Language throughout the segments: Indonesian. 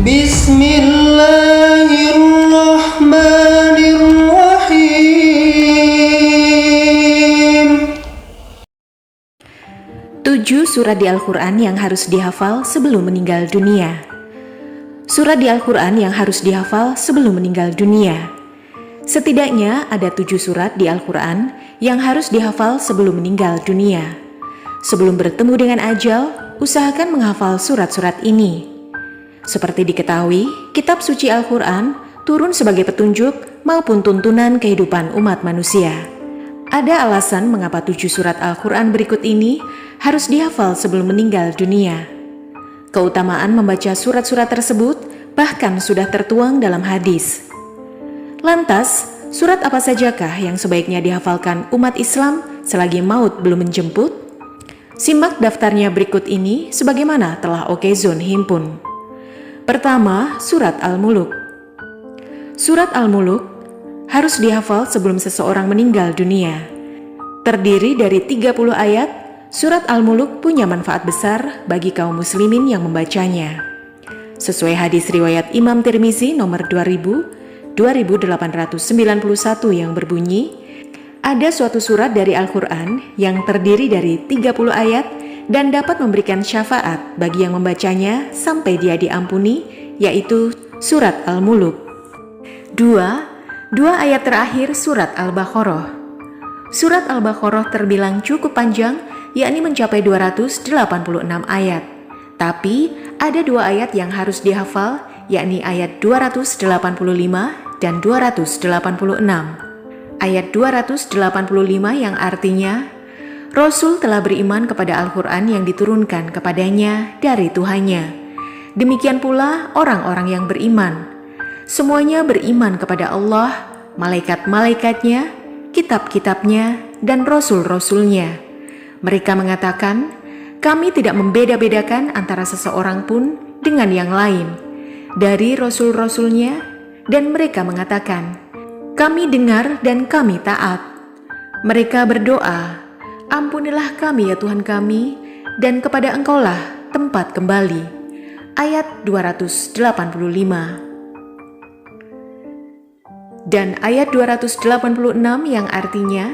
Bismillahirrahmanirrahim. 7 surat di Al-Quran yang harus dihafal sebelum meninggal dunia. Surat di Al-Quran yang harus dihafal sebelum meninggal dunia. Setidaknya ada 7 surat di Al-Quran yang harus dihafal sebelum meninggal dunia. Sebelum bertemu dengan ajal, usahakan menghafal surat-surat ini. Seperti diketahui, kitab suci Al-Quran turun sebagai petunjuk maupun tuntunan kehidupan umat manusia. Ada alasan mengapa 7 surat Al-Quran berikut ini harus dihafal sebelum meninggal dunia. Keutamaan membaca surat-surat tersebut bahkan sudah tertuang dalam hadis. Lantas, surat apa sajakah yang sebaiknya dihafalkan umat Islam selagi maut belum menjemput? Simak daftarnya berikut ini sebagaimana telah Okezone himpun. Pertama, surat Al-Muluk. Surat Al-Muluk harus dihafal sebelum seseorang meninggal dunia. Terdiri dari 30 ayat, surat Al-Muluk punya manfaat besar bagi kaum muslimin yang membacanya. Sesuai hadis riwayat Imam Tirmizi nomor 2891 yang berbunyi, ada suatu surat dari Al-Quran yang terdiri dari 30 ayat dan dapat memberikan syafaat bagi yang membacanya sampai dia diampuni, yaitu surat Al-Muluk. Dua ayat terakhir surat Al-Baqarah. Surat Al-Baqarah terbilang cukup panjang, yakni mencapai 286 ayat. Tapi ada 2 ayat yang harus dihafal, yakni ayat 285 dan 286. Ayat 285 yang artinya, Rasul telah beriman kepada Al-Quran yang diturunkan kepadanya dari Tuhannya. Demikian pula orang-orang yang beriman. Semuanya beriman kepada Allah, malaikat-malaikatnya, kitab-kitabnya, dan rasul-rasulnya. Mereka mengatakan, kami tidak membeda-bedakan antara seseorang pun dengan yang lain dari rasul-rasulnya, dan mereka mengatakan, kami dengar dan kami taat. Mereka berdoa, ampunilah kami ya Tuhan kami, dan kepada Engkaulah tempat kembali. Ayat 285. Dan ayat 286 yang artinya,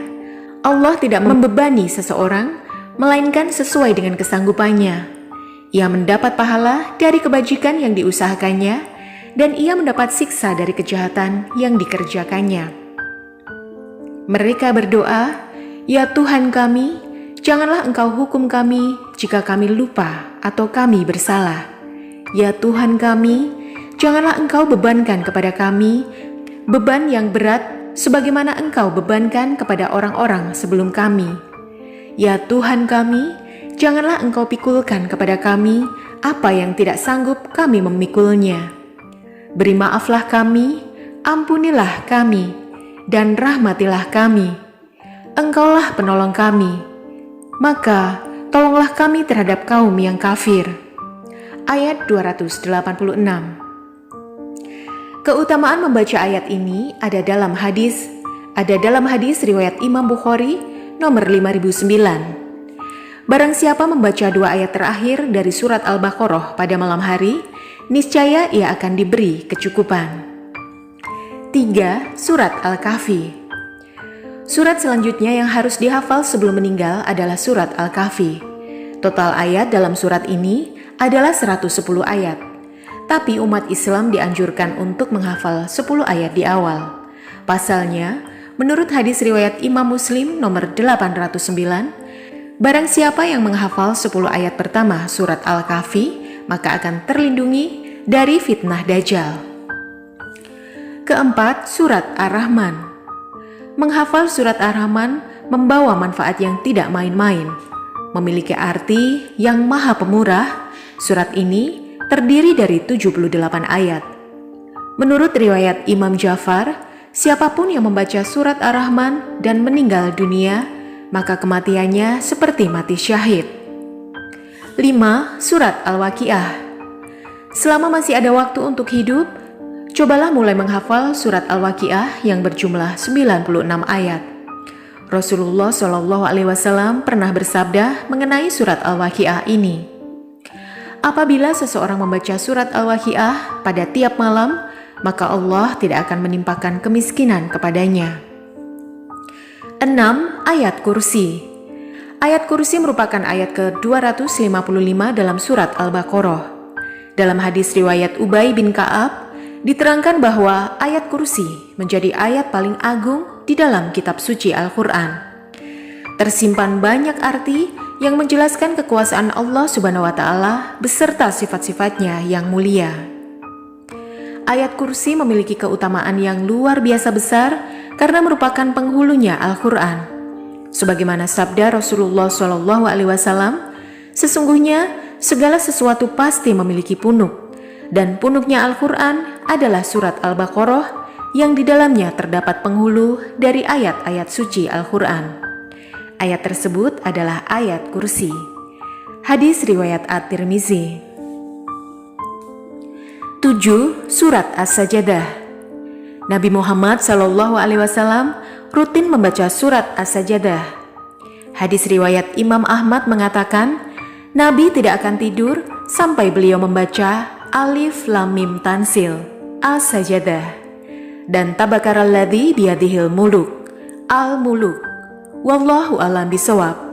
Allah tidak membebani seseorang, melainkan sesuai dengan kesanggupannya. Ia mendapat pahala dari kebajikan yang diusahakannya, dan ia mendapat siksa dari kejahatan yang dikerjakannya. Mereka berdoa, ya Tuhan kami, janganlah Engkau hukum kami jika kami lupa atau kami bersalah. Ya Tuhan kami, janganlah Engkau bebankan kepada kami beban yang berat sebagaimana Engkau bebankan kepada orang-orang sebelum kami. Ya Tuhan kami, janganlah Engkau pikulkan kepada kami apa yang tidak sanggup kami memikulnya. Beri maaflah kami, ampunilah kami, dan rahmatilah kami. Engkaulah penolong kami, maka tolonglah kami terhadap kaum yang kafir. Ayat 286. Keutamaan membaca ayat ini ada dalam hadis riwayat Imam Bukhari nomor 5009. Barang siapa membaca 2 ayat terakhir dari surat Al-Baqarah pada malam hari, niscaya ia akan diberi kecukupan. 3. Surat Al-Kahfi. Surat selanjutnya yang harus dihafal sebelum meninggal adalah surat Al-Kahfi. Total ayat dalam surat ini adalah 110 ayat. Tapi umat Islam dianjurkan untuk menghafal 10 ayat di awal. Pasalnya, menurut hadis riwayat Imam Muslim nomor 809, barang siapa yang menghafal 10 ayat pertama surat Al-Kahfi, maka akan terlindungi dari fitnah Dajjal. Keempat, surat Ar-Rahman. Menghafal surat Ar-Rahman membawa manfaat yang tidak main-main. Memiliki arti yang maha pemurah, surat ini terdiri dari 78 ayat. Menurut riwayat Imam Ja'far, siapapun yang membaca surat Ar-Rahman dan meninggal dunia, maka kematiannya seperti mati syahid. 5. Surat Al-Waqiah. Selama masih ada waktu untuk hidup, cobalah mulai menghafal surat Al-Waqiah yang berjumlah 96 ayat. Rasulullah SAW pernah bersabda mengenai surat Al-Waqiah ini, Apabila seseorang membaca surat Al-Waqiah pada tiap malam, maka Allah tidak akan menimpakan kemiskinan kepadanya. 6. Ayat kursi. Ayat kursi merupakan ayat ke-255 dalam surat Al-Baqarah. Dalam hadis riwayat Ubay bin Ka'ab, diterangkan bahwa ayat kursi menjadi ayat paling agung di dalam kitab suci Al-Quran. Tersimpan banyak arti yang menjelaskan kekuasaan Allah Subhanahu wa Ta'ala beserta sifat-sifatnya yang mulia. Ayat kursi memiliki keutamaan yang luar biasa besar karena merupakan penghulunya Al-Quran. Sebagaimana sabda Rasulullah SAW, sesungguhnya segala sesuatu pasti memiliki punuk, dan punuknya Al-Quran adalah surat Al-Baqarah yang di dalamnya terdapat penghulu dari ayat-ayat suci Al-Quran. Ayat tersebut adalah ayat kursi. Hadis riwayat At-Tirmizi. 7. Surat As-Sajadah. Nabi Muhammad SAW rutin membaca surat As-Sajadah. Hadis riwayat Imam Ahmad mengatakan, Nabi tidak akan tidur sampai beliau membaca Alif Lam Mim Tansil, As-Sajadah, dan Tabarakalladzi biyadihil muluk, Al-Muluk. Wallahu a'lam bishawab.